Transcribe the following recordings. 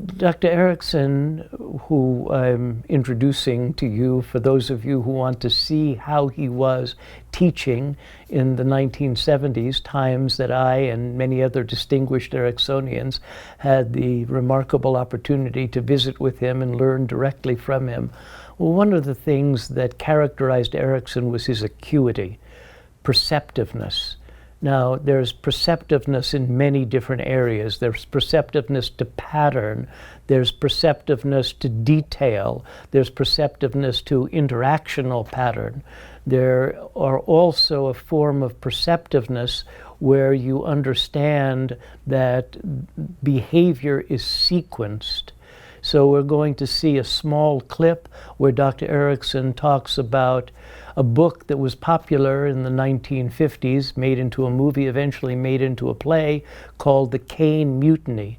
Dr. Erickson, who I'm introducing to you for those of you who want to see how he was teaching in the 1970s, times that I and many other distinguished Ericksonians had the remarkable opportunity to visit with him and learn directly from him. Well, one of the things that characterized Erickson was his acuity, perceptiveness. Now, there's perceptiveness in many different areas. There's perceptiveness to pattern. There's perceptiveness to detail. There's perceptiveness to interactional pattern. There are also a form of perceptiveness where you understand that behavior is sequenced. So we're going to see a small clip where Dr. Erickson talks about a book that was popular in the 1950s, made into a movie, eventually made into a play, called The Caine Mutiny.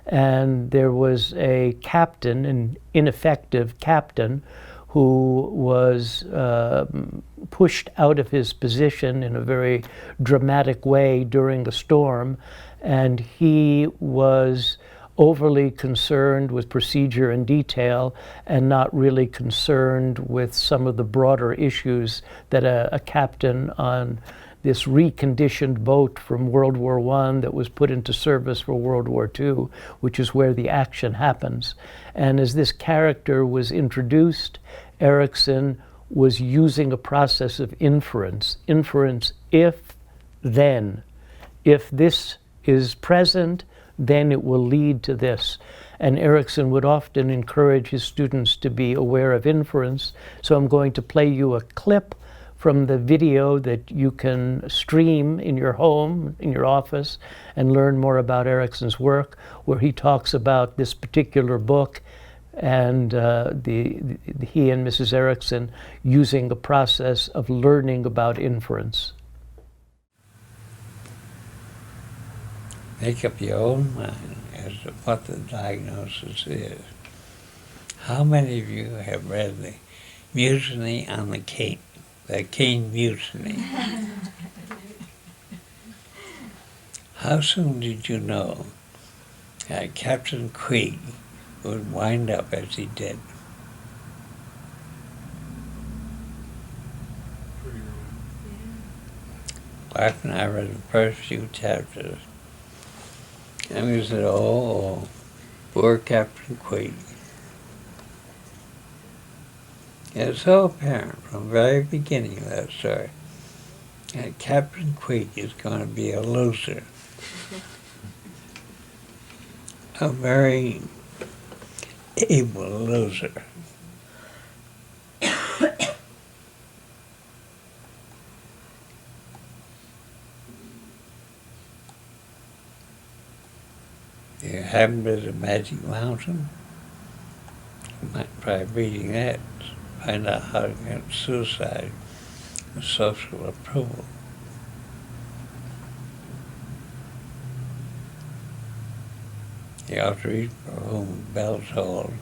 And there was a captain, an ineffective captain, who was pushed out of his position in a very dramatic way during the storm, and he was overly concerned with procedure and detail and not really concerned with some of the broader issues that a captain on this reconditioned boat from World War I that was put into service for World War II, which is where the action happens. And as this character was introduced, Erickson was using a process of inference. Inference, if, then. If this is present, then it will lead to this. And Erickson would often encourage his students to be aware of inference. So I'm going to play you a clip from the video that you can stream in your home, in your office, and learn more about Erickson's work, where he talks about this particular book and he and Mrs. Erickson using the process of learning about inference. Make up your own mind as to what the diagnosis is. How many of you have read the Mutiny on the Cape, the Caine Mutiny? How soon did you know that Captain Queeg would wind up as he did? Back when I read the first few chapters, and we said, oh, poor Captain Queeg. It's so apparent from the very beginning of that story that Captain Queeg is going to be a loser. A very able loser. You haven't been to Magic Mountain? You might try reading that to find out how to get suicide and social approval. You ought to read For Whom Bell Tolled.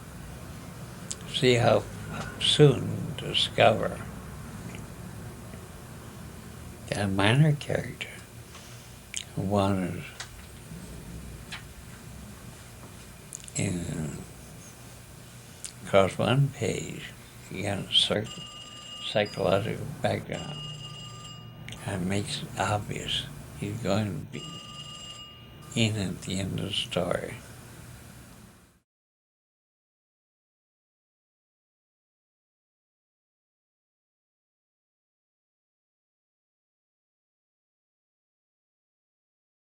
See how soon discover a minor character who wanted across one page, you got a certain psychological background. And makes it obvious he's going to be in at the end of the story.